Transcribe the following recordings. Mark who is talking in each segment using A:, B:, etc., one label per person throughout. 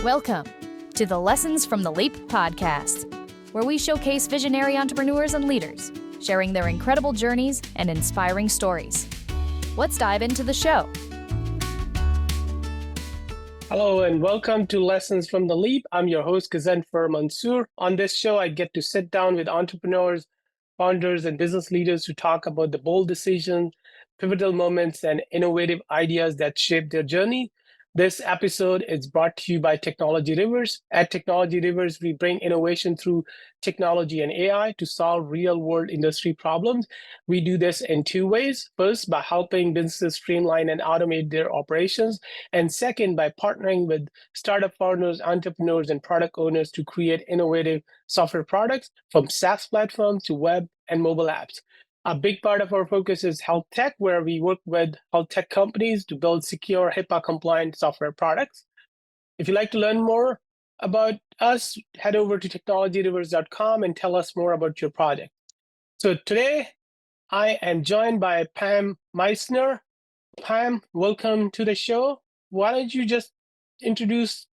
A: Welcome to the Lessons from the Leap podcast, where we showcase visionary entrepreneurs and leaders, sharing their incredible journeys and inspiring stories. Let's dive into the show.
B: Hello and welcome to Lessons from the Leap. I'm your host, Cathedral Mansoor. On this show, I get to sit down with entrepreneurs, founders, and business leaders to talk about the bold decisions, pivotal moments, and innovative ideas that shape their journey. This episode is brought to you by Technology Rivers. At Technology Rivers, we bring innovation through technology and AI to solve real-world industry problems. We do this in two ways. First, by helping businesses streamline and automate their operations. And second, by partnering with startup founders, entrepreneurs, and product owners to create innovative software products from SaaS platforms to web and mobile apps. A big part of our focus is health tech, where we work with health tech companies to build secure HIPAA-compliant software products. If you'd like to learn more about us, head over to technologyrivers.com and tell us more about your project. So today, I am joined by Pam Meissner. Pam, welcome to the show. Why don't you just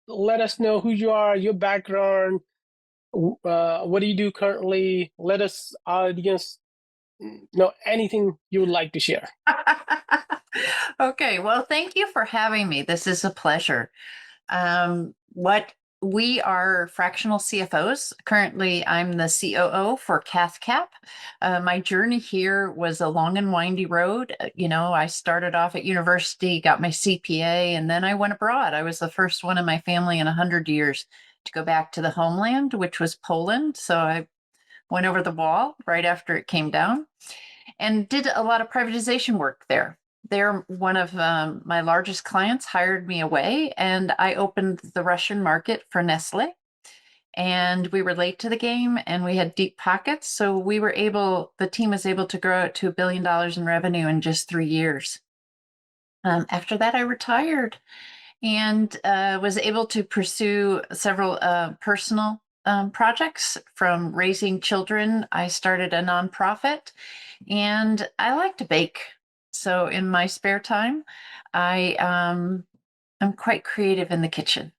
B: let us know who you are, your background, what do you do currently? Let us, audience, know anything you would like to share.
C: Okay, well, thank you for having me. This is a pleasure. We are fractional CFOs. Currently, I'm the COO for CathCap. My journey here was a long and windy road. I started off at university, got my CPA, and then I went abroad. I was the first one in my family in 100 years to go back to the homeland, which was Poland. So I went over the wall right after it came down and did a lot of privatization work there. They're one of my largest clients, hired me away, and I opened the Russian market for Nestle. And we were late to the game and we had deep pockets. So the team was able to grow it to $1 billion in revenue in just 3 years. After that, I retired and was able to pursue several personal projects. From raising children, I started a nonprofit, and I like to bake. So in my spare time, I'm quite creative in the kitchen.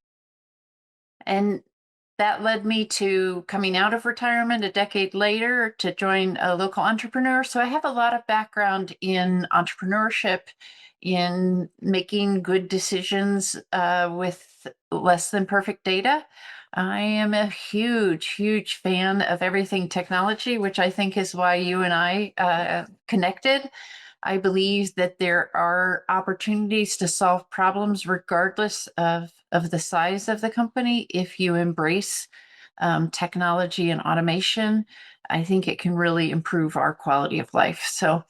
C: And that led me to coming out of retirement a decade later to join a local entrepreneur. So I have a lot of background in entrepreneurship, in making good decisions with less than perfect data. I am a huge, huge fan of everything technology, which I think is why you and I connected. I believe that there are opportunities to solve problems regardless of the size of the company. If you embrace technology and automation, I think it can really improve our quality of life. So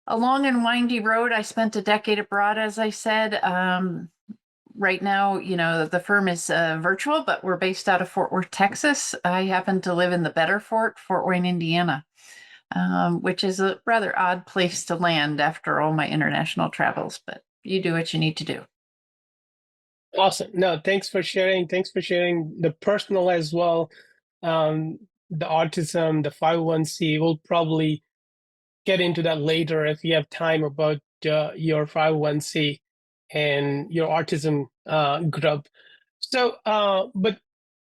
C: a long and windy road. I spent a decade abroad, as I said. Right now, the firm is virtual, but we're based out of Fort Worth, Texas. I happen to live in the better Fort Wayne, Indiana, which is a rather odd place to land after all my international travels, but you do what you need to do.
B: Awesome. No, thanks for sharing. Thanks for sharing the personal as well. The autism, the 501c, we'll probably get into that later if you have time about your 501c and your autism group. So, but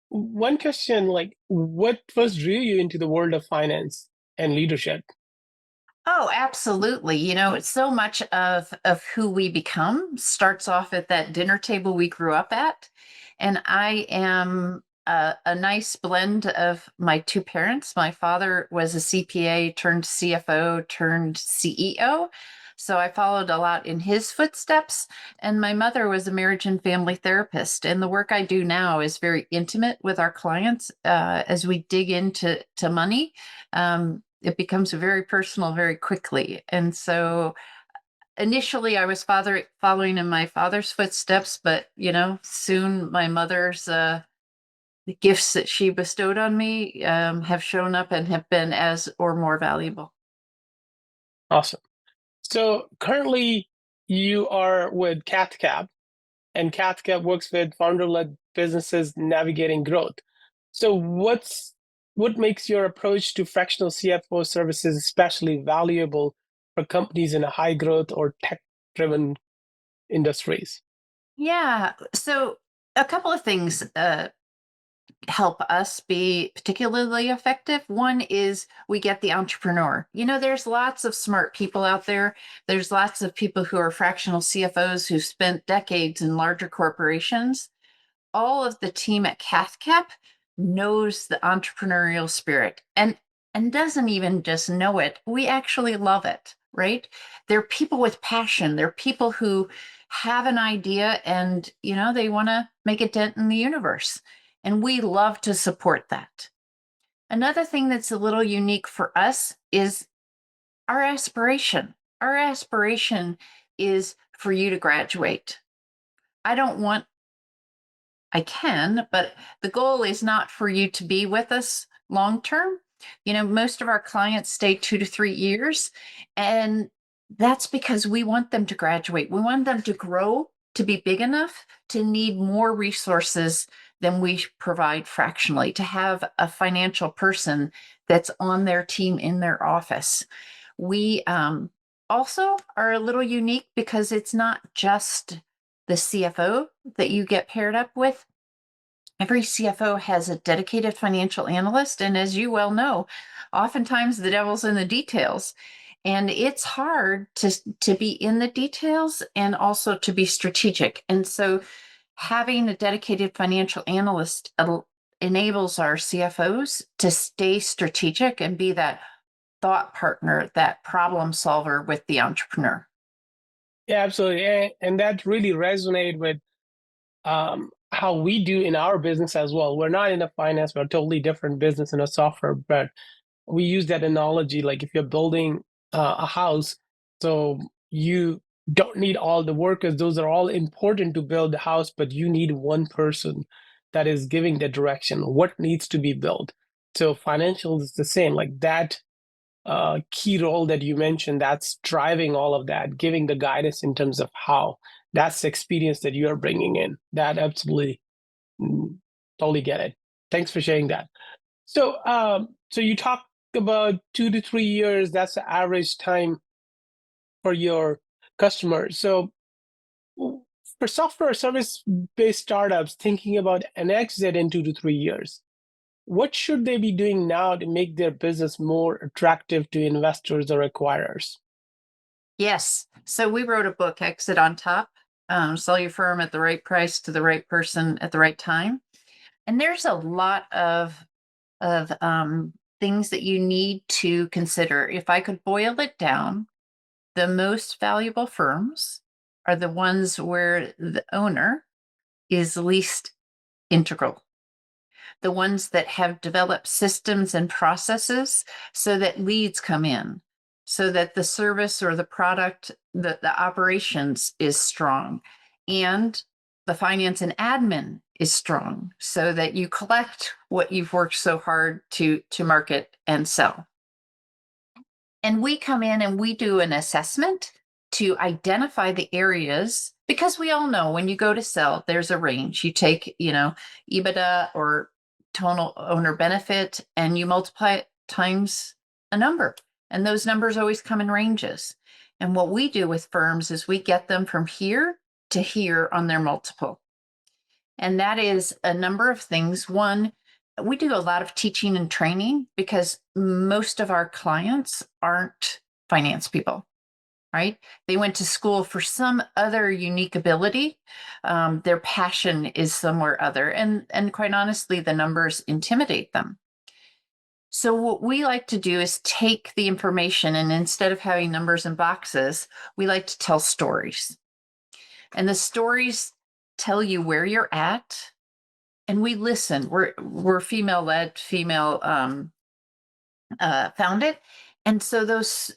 B: one question, what first drew you into the world of finance and leadership?
C: Oh, absolutely. It's so much of who we become starts off at that dinner table we grew up at. And I am a nice blend of my two parents. My father was a CPA turned CFO turned CEO. So I followed a lot in his footsteps. And my mother was a marriage and family therapist. And the work I do now is very intimate with our clients. As we dig into money, it becomes very personal very quickly. And so initially I was following in my father's footsteps, but soon my mother's the gifts that she bestowed on me have shown up and have been as or more valuable.
B: Awesome. So currently you are with CathCap, and CathCap works with founder-led businesses navigating growth. So what makes your approach to fractional CFO services especially valuable for companies in a high growth or tech-driven industries?
C: Yeah. So A couple of things help us be particularly effective. One is we get the entrepreneur. There's lots of smart people out there. There's lots of people who are fractional CFOs who spent decades in larger corporations. All of the team at CathCap knows the entrepreneurial spirit and doesn't even just know it. We actually love it, right? They're people with passion. They're people who have an idea and, they want to make a dent in the universe. And we love to support that. Another thing that's a little unique for us is our aspiration. Our aspiration is for you to graduate. I can, but the goal is not for you to be with us long term. Most of our clients stay 2 to 3 years, and that's because we want them to graduate. We want them to grow, to be big enough to need more resources than we provide fractionally, to have a financial person that's on their team in their office. We also are a little unique because it's not just the CFO that you get paired up with. Every CFO has a dedicated financial analyst. And as you well know, oftentimes the devil's in the details. And it's hard to be in the details and also to be strategic. And so having a dedicated financial analyst enables our CFOs to stay strategic and be that thought partner, that problem solver with the entrepreneur.
B: Yeah, absolutely. And that really resonated with how we do in our business as well. We're not in the finance, we're a totally different business in a software, but we use that analogy. Like if you're building a house, so you don't need all the workers. Those are all important to build the house, but you need one person that is giving the direction, what needs to be built. So financial is the same, like that key role that you mentioned, that's driving all of that, giving the guidance in terms of how. That's the experience that you are bringing in. That absolutely, totally get it. Thanks for sharing that. So, so you talked about 2 to 3 years. That's the average time for your customers. So, for software service-based startups thinking about an exit in 2 to 3 years, what should they be doing now to make their business more attractive to investors or acquirers?
C: Yes. So we wrote a book, Exit on Top, Sell Your Firm at the Right Price to the Right Person at the Right Time. And there's a lot of things that you need to consider. If I could boil it down, the most valuable firms are the ones where the owner is least integral. The ones that have developed systems and processes so that leads come in, so that the service or the product, the operations is strong, and the finance and admin is strong, so that you collect what you've worked so hard to market and sell. And we come in and we do an assessment to identify the areas, because we all know when you go to sell, there's a range. You take, EBITDA or total owner benefit and you multiply it times a number. And those numbers always come in ranges. And what we do with firms is we get them from here to here on their multiple. And that is a number of things. One, we do a lot of teaching and training because most of our clients aren't finance people, right? They went to school for some other unique ability. Their passion is somewhere other. And quite honestly, the numbers intimidate them. So what we like to do is take the information, and instead of having numbers and boxes, we like to tell stories. And the stories tell you where you're at, and we listen. We're female-led, female founded, and so those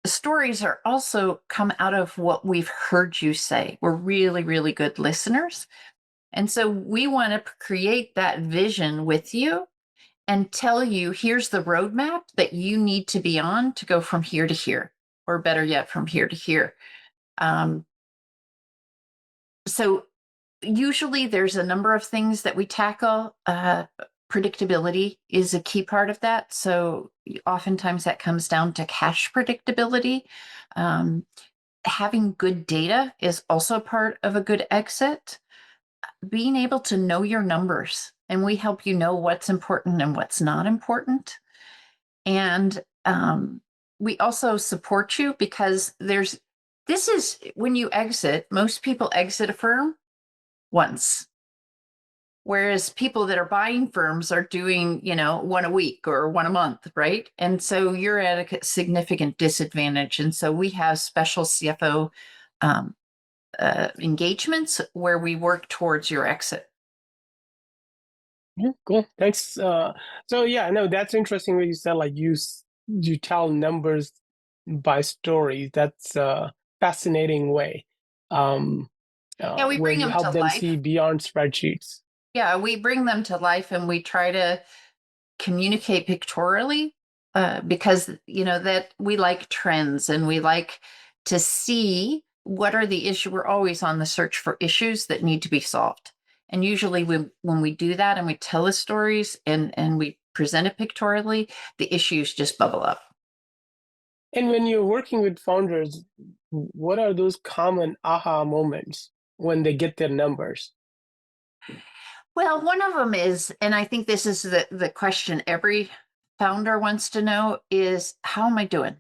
C: stories are also come out of what we've heard you say. We're really, really good listeners, and so we want to create that vision with you and tell you, here's the roadmap that you need to be on to go from here to here, or better yet, from here to here. So usually there's a number of things that we tackle. Predictability is a key part of that. So oftentimes that comes down to cash predictability. having good data is also part of a good exit. Being able to know your numbers, and we help you know what's important and what's not important. And we also support you because this is when you exit, most people exit a firm once. Whereas people that are buying firms are doing, one a week or one a month, right? And so you're at a significant disadvantage. And so we have special CFO engagements where we work towards your exit.
B: Yeah, cool. Thanks. So yeah, no, that's interesting what you said. Like you tell numbers by story. That's a fascinating way.
C: Yeah, we
B: Where
C: bring
B: you
C: them to
B: help them
C: life.
B: see beyond spreadsheets.
C: Yeah, we bring them to life and we try to communicate pictorially because, that we like trends and we like to see what are the issues. We're always on the search for issues that need to be solved. And usually when we do that and we tell the stories and we present it pictorially, the issues just bubble up.
B: And when you're working with founders, what are those common aha moments when they get their numbers?
C: Well, one of them is, and I think this is the question every founder wants to know is, how am I doing?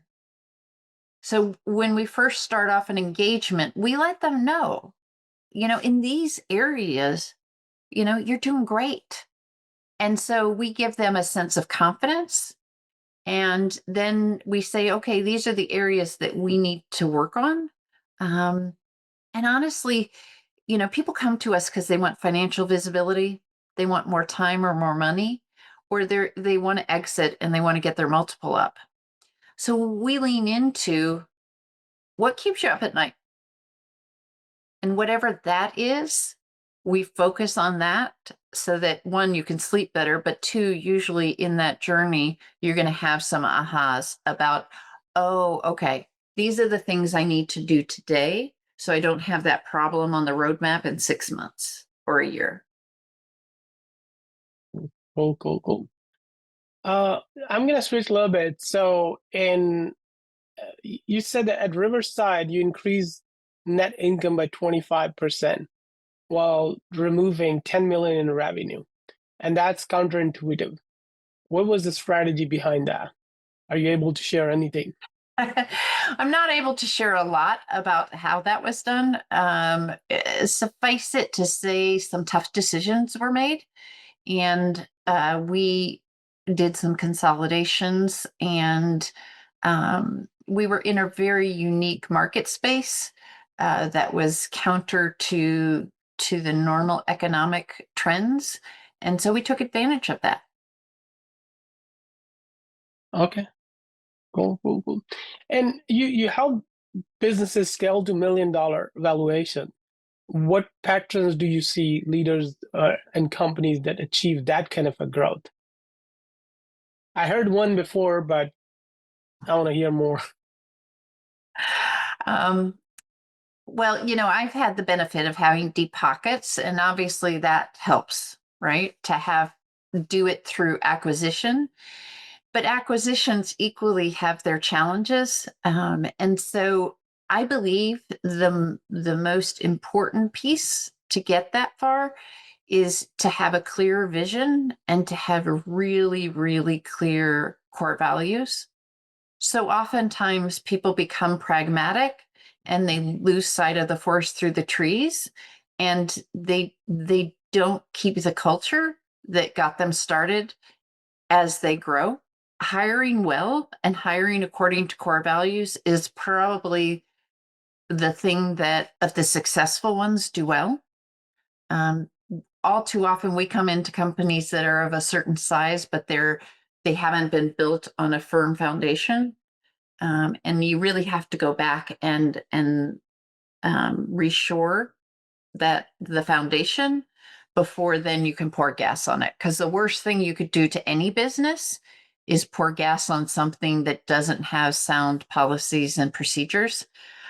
C: So when we first start off an engagement, we let them know, in these areas, you're doing great. And so we give them a sense of confidence. And then we say, okay, these are the areas that we need to work on. And honestly, people come to us because they want financial visibility, they want more time or more money, or they want to exit and they want to get their multiple up. So we lean into what keeps you up at night. And whatever that is, we focus on that so that one, you can sleep better, but two, usually in that journey, you're going to have some ahas about, oh, okay, these are the things I need to do today so I don't have that problem on the roadmap in 6 months or a year.
B: Cool, cool, cool. I'm gonna switch a little bit. So you said that at Riverside you increased net income by 25% while removing 10 million in revenue, and that's counterintuitive. What was the strategy behind that? Are you able to share anything?
C: I'm not able to share a lot about how that was done. Suffice it to say, some tough decisions were made, and we did some consolidations, and we were in a very unique market space that was counter to the normal economic trends, and so we took advantage of that.
B: Okay, cool, cool, cool. And you help businesses scale to $1 million valuation. What patterns do you see leaders and companies that achieve that kind of a growth? I heard one before, but I want to hear more.
C: Um, well, I've had the benefit of having deep pockets, and obviously that helps, right? To do it through acquisition. But acquisitions equally have their challenges. And so I believe the most important piece to get that far is to have a clear vision and to have a really, really clear core values. So oftentimes people become pragmatic and they lose sight of the forest through the trees, and they don't keep the culture that got them started as they grow. Hiring well and hiring according to core values is probably the thing that of the successful ones do well. Um, all too often we come into companies that are of a certain size, but they haven't been built on a firm foundation. And you really have to go back and reshore that the foundation before then you can pour gas on it. Because the worst thing you could do to any business is pour gas on something that doesn't have sound policies and procedures.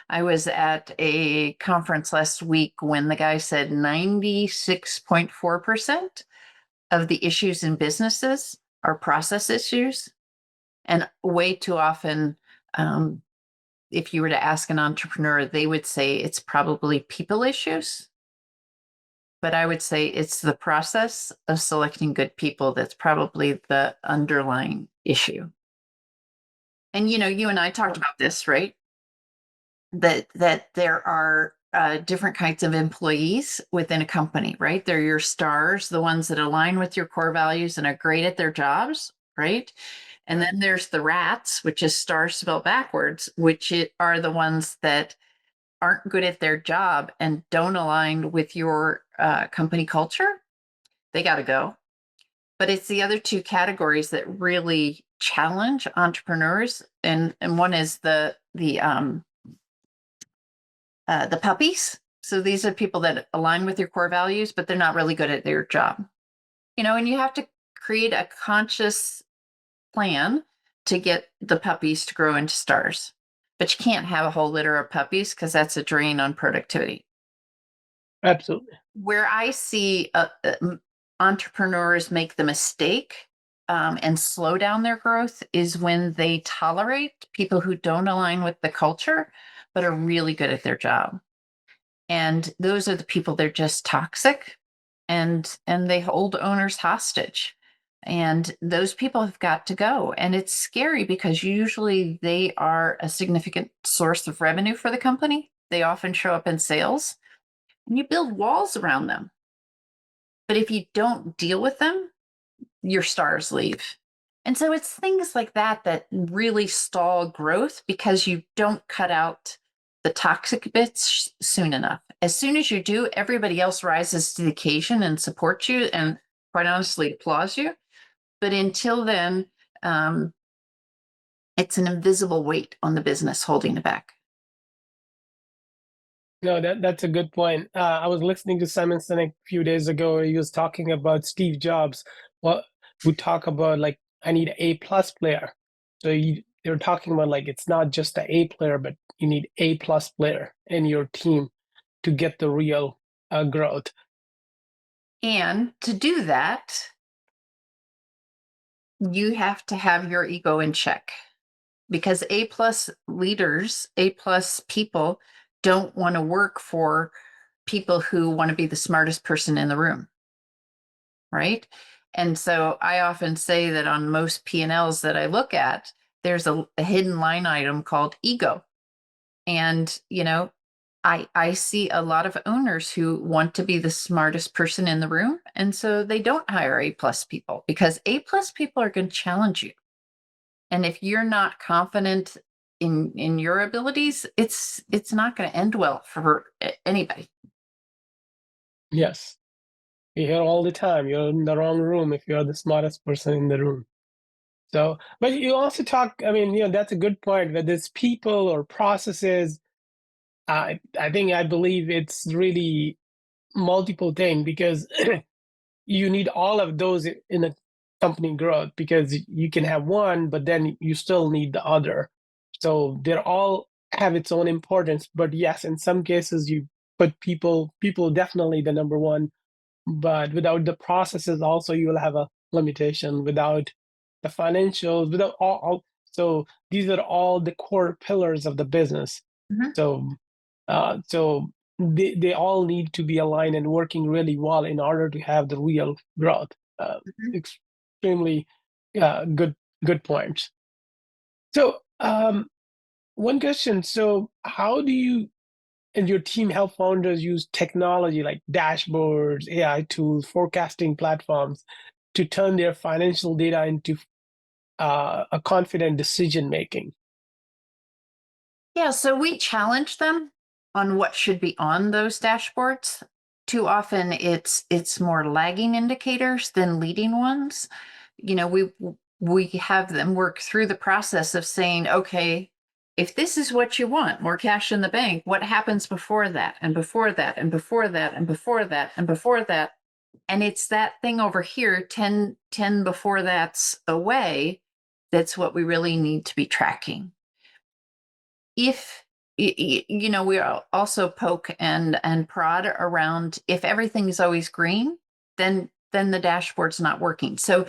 C: I was at a conference last week when the guy said 96.4% of the issues in businesses are process issues. And way too often, if you were to ask an entrepreneur, they would say it's probably people issues. But I would say it's the process of selecting good people that's probably the underlying issue. And you and I talked about this, right? That there are different kinds of employees within a company, right? They're your stars, the ones that align with your core values and are great at their jobs, right? And then there's the rats, which is stars spelled backwards, which are the ones that aren't good at their job and don't align with your company culture. They got to go. But it's the other two categories that really challenge entrepreneurs, and one is the puppies. So these are people that align with your core values, but they're not really good at their job. And you have to create a conscious plan to get the puppies to grow into stars. But you can't have a whole litter of puppies because that's a drain on productivity.
B: Absolutely.
C: Where I see entrepreneurs make the mistake and slow down their growth is when they tolerate people who don't align with the culture, but are really good at their job. And those are the people, they're just toxic and they hold owners hostage. And those people have got to go. And it's scary because usually they are a significant source of revenue for the company. They often show up in sales, and you build walls around them. But if you don't deal with them, your stars leave. And so it's things like that that really stall growth because you don't cut out the toxic bits soon enough. As soon as you do, everybody else rises to the occasion and supports you and, quite honestly, applauds you. But until then, it's an invisible weight on the business holding it back.
B: No, that's a good point. I was listening to Simon Sinek a few days ago. He was talking about Steve Jobs. Who talk about like, I need an A+ player. So they're talking about like it's not just an A player, but you need A+ player in your team to get the real growth.
C: And to do that, you have to have your ego in check, because A+ leaders, A+ people don't want to work for people who want to be the smartest person in the room, right? And so I often say that on most P&Ls that I look at, there's a hidden line item called ego. And, I see a lot of owners who want to be the smartest person in the room. And so they don't hire A+ people, because A+ people are going to challenge you. And if you're not confident in your abilities, it's not going to end well for anybody.
B: Yes. You hear all the time, you're in the wrong room if you're the smartest person in the room. So, but you also talk, that's a good point, whether it's people or processes. I believe it's really multiple things, because you need all of those in a company growth, because you can have one, but then you still need the other. So they all have its own importance. But yes, in some cases you put people definitely the number one, but without the processes also you will have a limitation. Without the financials, without so these are all the core pillars of the business.
C: Mhm.
B: So they all need to be aligned and working really well in order to have the real growth.
C: Mhm.
B: Extremely good points. So one question: so how do you and your team help founders use technology like dashboards, AI tools, forecasting platforms to turn their financial data into a confident decision making?
C: Yeah, so we challenge them on what should be on those dashboards. Too often it's more lagging indicators than leading ones. We have them work through the process of saying, okay, if this is what you want, more cash in the bank, what happens before that and before that and before that and before that and before that? And it's that thing over here, 10 before that's away, that's what we really need to be tracking. If we also poke and prod around, if everything is always green, then the dashboard's not working. So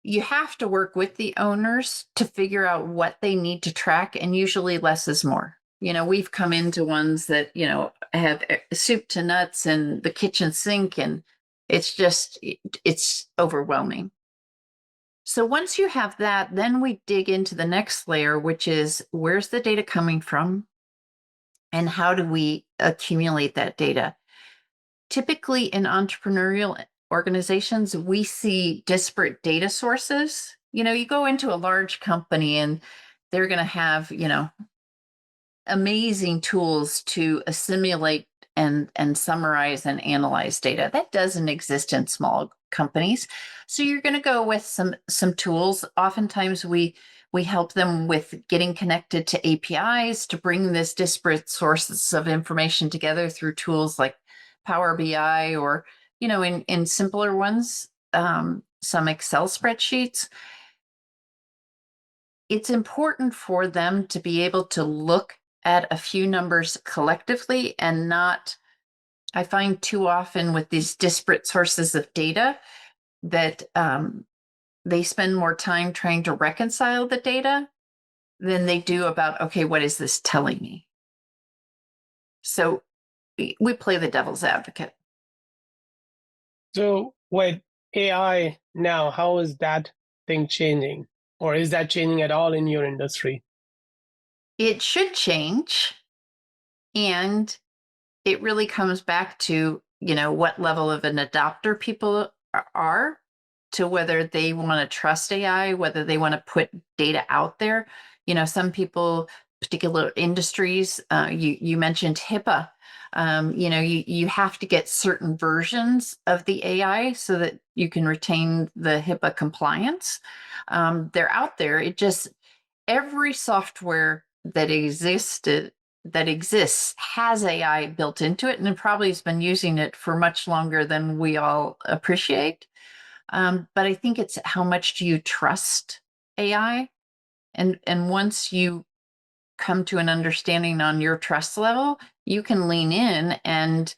C: you have to work with the owners to figure out what they need to track, and usually less is more. We've come into ones that, have soup to nuts and the kitchen sink, and it's overwhelming. So once you have that, then we dig into the next layer, which is where's the data coming from and how do we accumulate that data? Typically in entrepreneurial organizations, we see disparate data sources. You go into a large company and they're going to have, amazing tools to assimilate and summarize and analyze data. That doesn't exist in small companies. So you're going to go with some tools. Oftentimes we help them with getting connected to APIs to bring this disparate sources of information together through tools like Power BI, or in simpler ones, some Excel spreadsheets. It's important for them to be able to look at a few numbers collectively and not, I find too often with these disparate sources of data that they spend more time trying to reconcile the data than they do about, okay, what is this telling me? So we play the devil's advocate.
B: So with AI now, how is that thing changing? Or is that changing at all in your industry?
C: It should change. And it really comes back to, what level of an adopter people are, to whether they want to trust AI, whether they want to put data out there. Some people, particular industries, you mentioned HIPAA. You have to get certain versions of the AI so that you can retain the HIPAA compliance. They're out there. Every software that exists has AI built into it, and it probably has been using it for much longer than we all appreciate. But I think it's how much do you trust AI? And once you come to an understanding on your trust level, you can lean in and,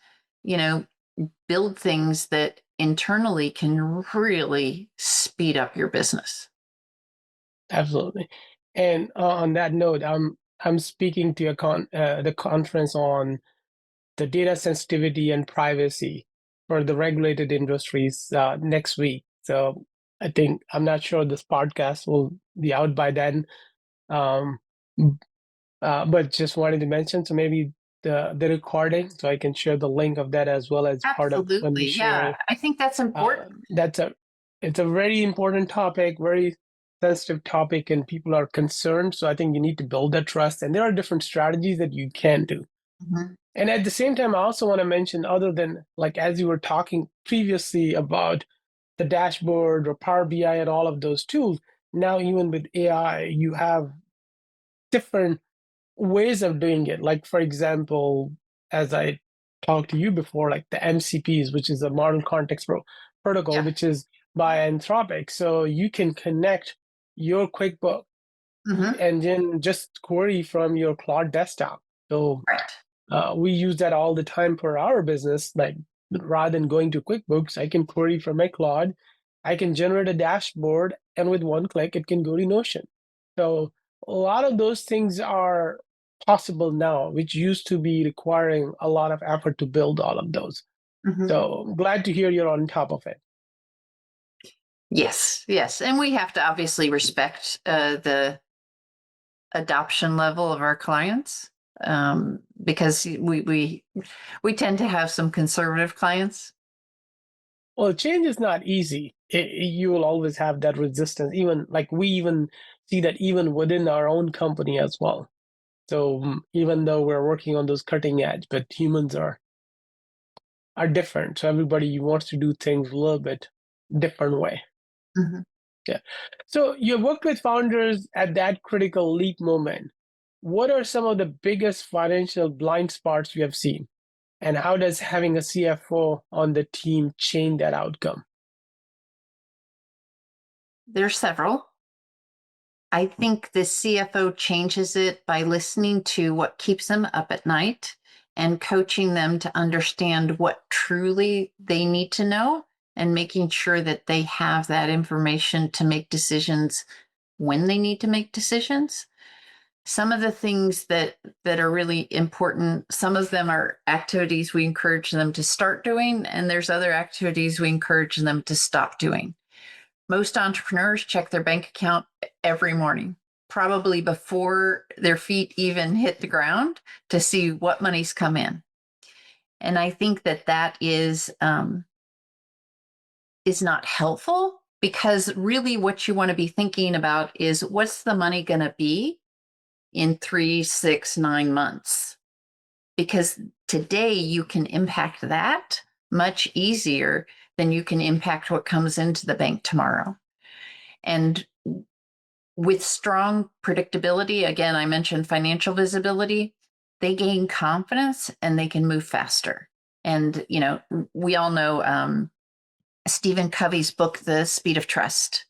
C: build things that internally can really speed up your business.
B: Absolutely. And on that note, I'm speaking to the conference on the data sensitivity and privacy for the regulated industries next week. So I'm not sure this podcast will be out by then, um, but just wanted to mention. So maybe the recording, so I can share the link of that as well as part of when we
C: Absolutely.
B: share
C: Yeah.
B: it.
C: I think that's important.
B: It's a very important topic, very sensitive topic, and people are concerned. So I think you need to build that trust, and there are different strategies that you can do.
C: Mhm.
B: And at the same time, I also want to mention, other than like as you were talking previously about the dashboard or Power BI and all of those tools, now even with AI, you have different ways of doing it. Like for example, as I talked to you before, like the MCPs, which is a model context protocol,
C: Yeah.
B: which is by Anthropic. So you can connect your QuickBook
C: Mhm.
B: and then just query from your Claude desktop. So
C: Right.
B: we use that all the time for our business. Like rather than going to QuickBooks, I can query from my Claude. I can generate a dashboard, and with one click, it can go to Notion. So a lot of those things are possible now, which used to be requiring a lot of effort to build all of those.
C: Mhm.
B: So glad to hear you're on top of it.
C: Yes. Yes. And we have to obviously respect the adoption level of our clients, because we tend to have some conservative clients.
B: Well, change is not easy. You will always have that resistance. Even like we even see that even within our own company as well. So even though we're working on those cutting edge, but humans are different. So everybody wants to do things a little bit different way.
C: Mhm.
B: Yeah. So you worked with founders at that critical leap moment. What are some of the biggest financial blind spots you have seen? And how does having a CFO on the team change that outcome?
C: There's several. I think the CFO changes it by listening to what keeps them up at night and coaching them to understand what truly they need to know and making sure that they have that information to make decisions when they need to make decisions. Some of the things that are really important, some of them are activities we encourage them to start doing, and there's other activities we encourage them to stop doing. Most entrepreneurs check their bank account every morning, probably before their feet even hit the ground, to see what money's come in. And I think that is not helpful, because really what you want to be thinking about is, what's the money going to be in 3, 6, 9 months? Because today you can impact that much easier than you can impact what comes into the bank tomorrow. And with strong predictability, again, I mentioned financial visibility, they gain confidence and they can move faster. And, we all know Stephen Covey's book, The Speed of Trust,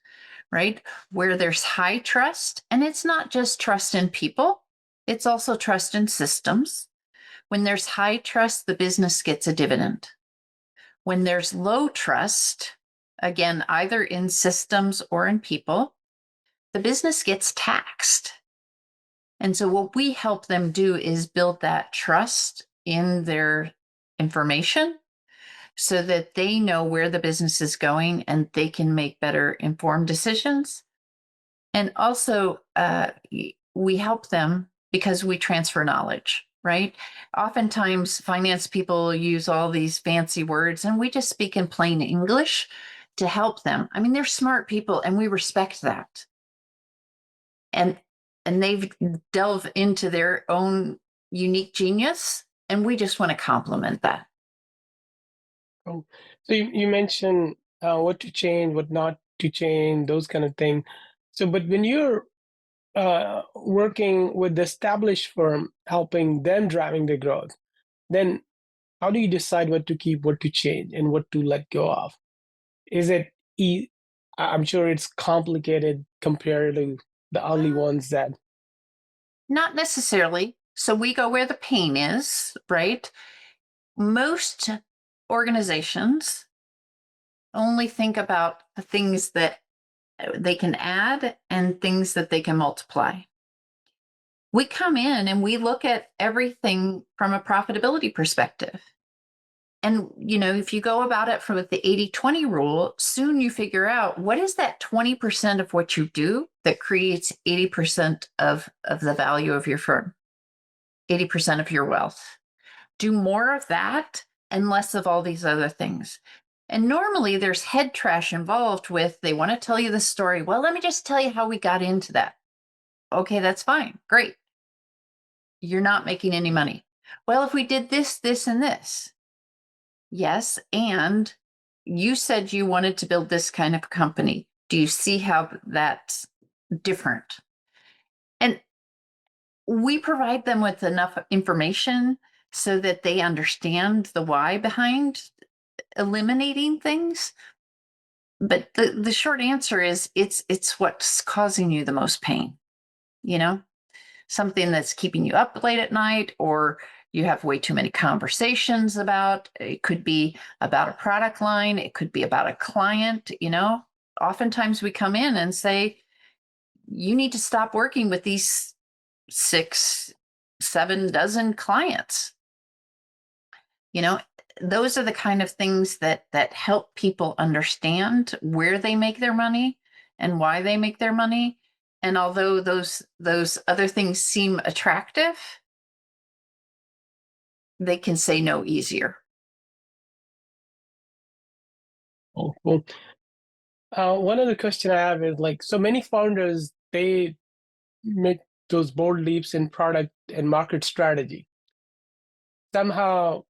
C: right? Where there's high trust, and it's not just trust in people, it's also trust in systems. When there's high trust, the business gets a dividend. When there's low trust, again, either in systems or in people, the business gets taxed. And so what we help them do is build that trust in their information, so that they know where the business is going and they can make better informed decisions. And also, we help them because we transfer knowledge, right? Oftentimes, finance people use all these fancy words, and we just speak in plain English to help them. I mean, they're smart people, and we respect that. And they've delved into their own unique genius, and we just want to complement that.
B: Oh, so you mentioned what to change, what not to change, those kind of things. So, but when you're working with the established firm, helping them driving the growth, then how do you decide what to keep, what to change, and what to let go of? Is it? I'm sure it's complicated compared to the early ones that.
C: Not necessarily. So we go where the pain is, right? Most organizations only think about the things that they can add and things that they can multiply. We come in and we look at everything from a profitability perspective. And, if you go about it from the 80-20 rule, soon you figure out, what is that 20% of what you do that creates 80% of the value of your firm, 80% of your wealth. Do more of that and less of all these other things. And normally there's head trash involved with, they want to tell you the story. Well, let me just tell you how we got into that. Okay, that's fine. Great. You're not making any money. Well, if we did this, this, and this. Yes, and you said you wanted to build this kind of company. Do you see how that's different? And we provide them with enough information so that they understand the why behind eliminating things. But the short answer is, it's what's causing you the most pain. Something that's keeping you up late at night, or you have way too many conversations about. It could be about a product line. It could be about a client. Oftentimes we come in and say, you need to stop working with these 6, 7 dozen clients. Those are the kind of things that help people understand where they make their money and why they make their money. And although those other things seem attractive, they can say no easier.
B: Oh, cool. One other question I have is, so many founders, they make those bold leaps in product and market strategy. Somehow,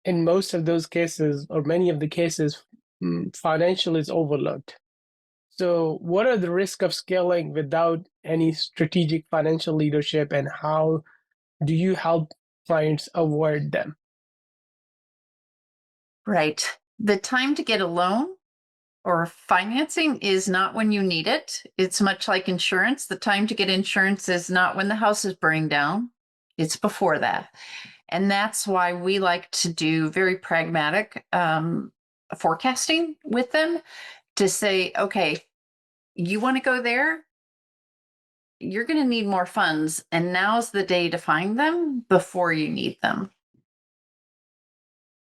B: in most of those cases, or many of the cases, financial is overlooked. So what are the risks of scaling without any strategic financial leadership, and how do you help clients avoid them?
C: Right. The time to get a loan or financing is not when you need it. It's much like insurance. The time to get insurance is not when the house is burning down. It's before that. And that's why we like to do very pragmatic forecasting with them to say, okay, you want to go there? You're going to need more funds, and now's the day to find them before you need them.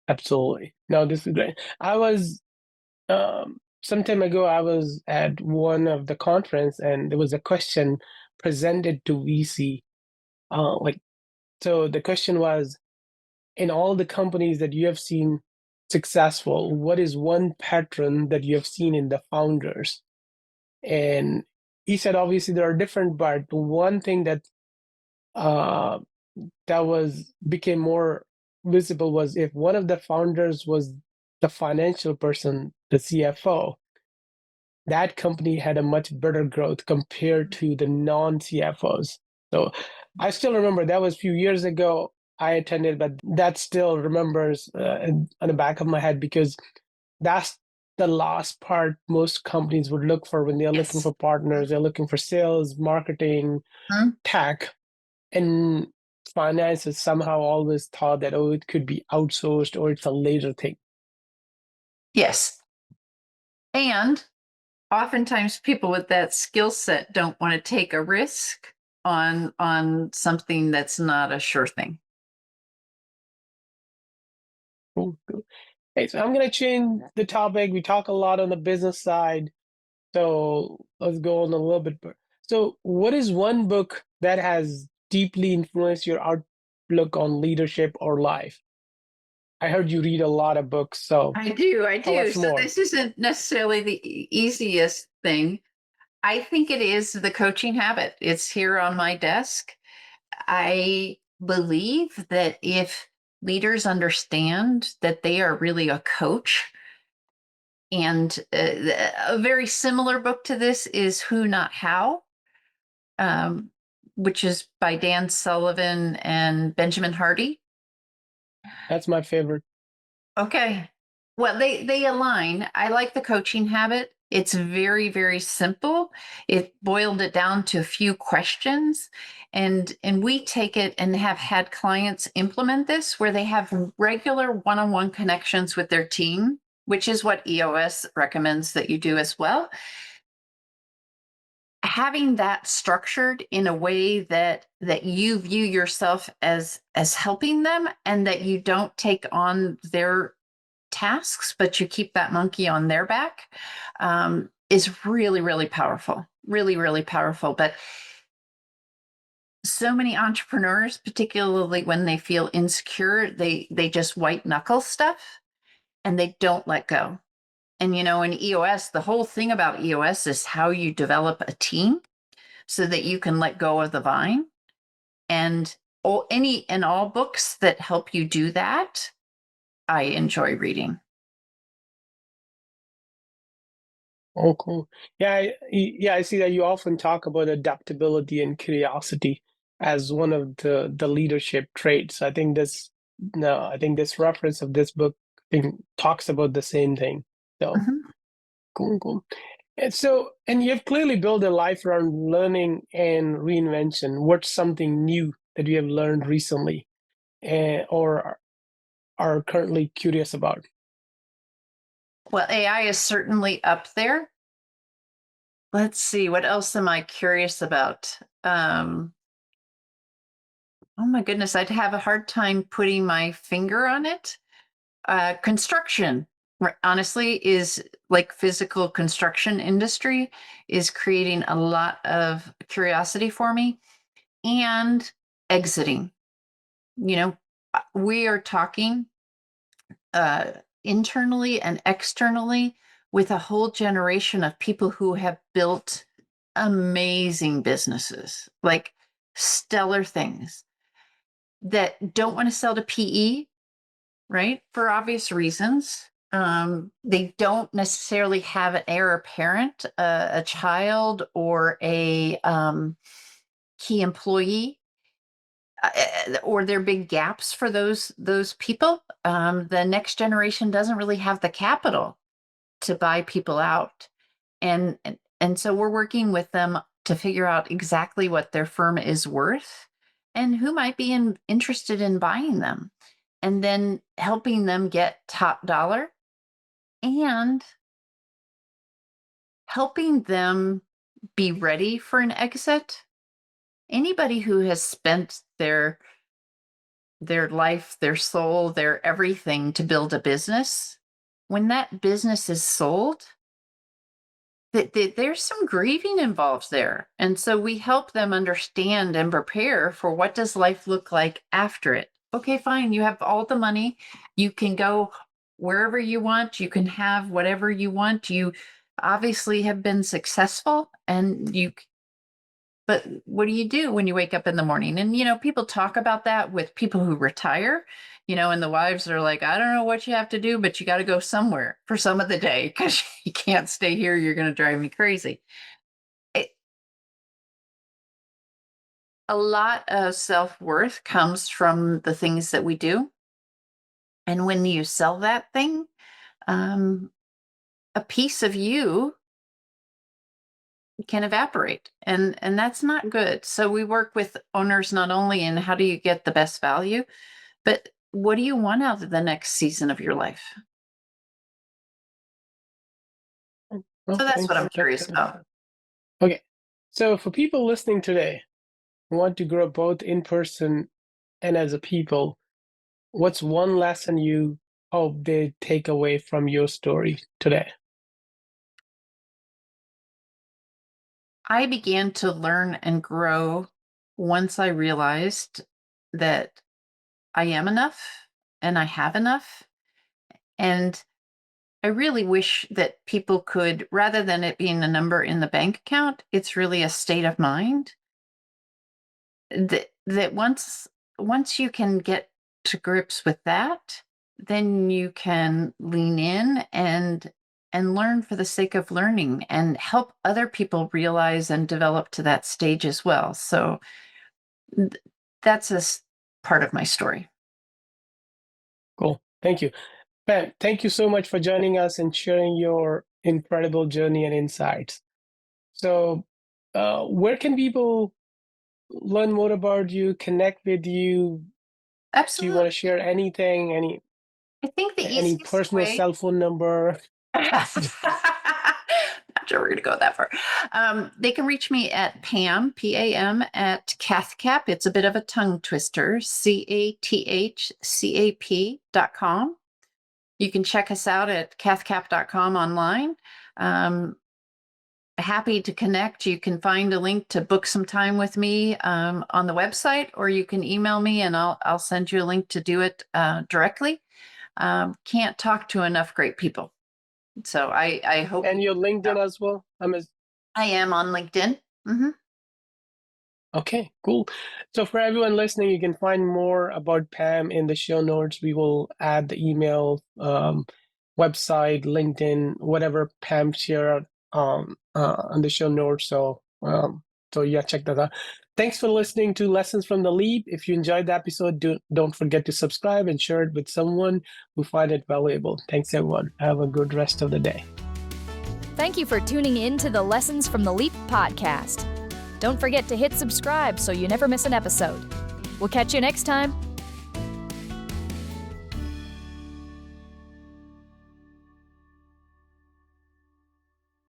B: Absolutely. No, this is great. I was some time ago, I was at one of the conference, and there was a question presented to VC. Like, so the question was, in all the companies that you have seen successful, what is one pattern that you have seen in the founders? And he said, obviously there are different, but one thing that uh, became more visible was if one of the founders was the financial person, the CFO, that company had a much better growth compared to the non-CFOs. So I still remember that was a few years ago I attended, but that still remembers on the back of my head because that's the last part most companies would look for when they're looking
C: Yes.
B: for partners. They're looking for sales, marketing, tech, and finance is somehow always thought that, oh, it could be outsourced or it's a later thing.
C: Yes. And oftentimes people with that skill set don't want to take a risk on something that's not a sure thing.
B: Cool, cool. Hey, so I'm going to change the topic. We talk a lot on the business side. So let's go on a little bit. So, what is one book that has deeply influenced your outlook on leadership or life? I heard you read a lot of books, so
C: I do.
B: tell us
C: So
B: more.
C: this isn't necessarily the easiest thing. I think it is The Coaching Habit. It's here on my desk. I believe that if leaders understand that they are really a coach, and a very similar book to this is Who Not How, um, which is by Dan Sullivan and Benjamin Hardy.
B: That's my favorite.
C: Okay. Well, they align. I like The Coaching Habit. It's very, very simple. It boiled it down to a few questions, and we take it and have had clients implement this where they have regular one-on-one connections with their team, which is what EOS recommends that you do as well. Having that structured in a way that you view yourself as helping them, and that you don't take on their tasks, but you keep that monkey on their back, is really, really powerful. Really, really powerful. But so many entrepreneurs, particularly when they feel insecure, they just white knuckle stuff and they don't let go. And in EOS, the whole thing about EOS is how you develop a team so that you can let go of the vine. And all books that help you do that, I enjoy reading.
B: Oh, cool. Yeah, I see that you often talk about adaptability and curiosity as one of the leadership traits. I think this no, I think this reference of this book talks about the same thing. So
C: Mhm.
B: cool, cool. And you've clearly built a life around learning and reinvention. What's something new that you have learned recently, or are currently curious about?
C: Well, AI is certainly up there. Let's see, what else am I curious about? Oh my goodness, I'd have a hard time putting my finger on it. Construction, honestly, is like physical construction industry is creating a lot of curiosity for me, and exiting. We are talking uh, internally and externally with a whole generation of people who have built amazing businesses, like stellar things, that don't want to sell to PE, right? For obvious reasons. They don't necessarily have an heir apparent, a child, or a key employee, or there are big gaps for those people. The next generation doesn't really have the capital to buy people out, and so we're working with them to figure out exactly what their firm is worth and who might be interested in buying them, and then helping them get top dollar and helping them be ready for an exit. Anybody who has spent their life, their soul, their everything to build a business, when that business is sold, there's some grieving involved there. And so we help them understand and prepare for what does life look like after it. Okay, fine. You have all the money. You can go wherever you want. You can have whatever you want. You obviously have been successful, but what do you do when you wake up in the morning? And, people talk about that with people who retire, and the wives are like, I don't know what you have to do, but you got to go somewhere for some of the day because you can't stay here. You're going to drive me crazy. A lot of self-worth comes from the things that we do. And when you sell that thing, a piece of you can evaporate, and that's not good. So we work with owners not only in how do you get the best value, but what do you want out of the next season of your life?
B: Well,
C: So that's
B: thanks.
C: what I'm curious about.
B: Okay. So for people listening today who want to grow both in person and as a people, what's one lesson you hope they take away from your story today?
C: I began to learn and grow once I realized that I am enough and I have enough. And I really wish that people could, rather than it being a number in the bank account, it's really a state of mind. That once you can get to grips with that, then you can lean in and learn for the sake of learning and help other people realize and develop to that stage as well. So that's part of my story.
B: Cool. Thank you. Pam, thank you so much for joining us and sharing your incredible journey and insights. So, where can people learn more about you, connect with you? Do you
C: Absolutely.
B: want to share anything,
C: I think the
B: any
C: easiest
B: personal
C: way.
B: cell phone number?
C: Not sure we're going to go that far. They can reach me at Pam, P-A-M, at CathCap. It's a bit of a tongue twister, CathCap.com. You can check us out at cathcap.com online. Happy to connect. You can find a link to book some time with me on the website, or you can email me and I'll send you a link to do it directly. Can't talk to enough great people. So I hope.
B: And your LinkedIn as well?
C: I am on LinkedIn. Mm-hmm.
B: Okay, cool. So for everyone listening, you can find more about Pam in the show notes. We will add the email, website, LinkedIn, whatever Pam shared on the show notes. So yeah, check that out. Thanks for listening to Lessons from the Leap. If you enjoyed the episode, don't forget to subscribe and share it with someone who find it valuable. Thanks, everyone. Have a good rest of the day.
A: Thank you for tuning in to the Lessons from the Leap podcast. Don't forget to hit subscribe so you never miss an episode. We'll catch you next time.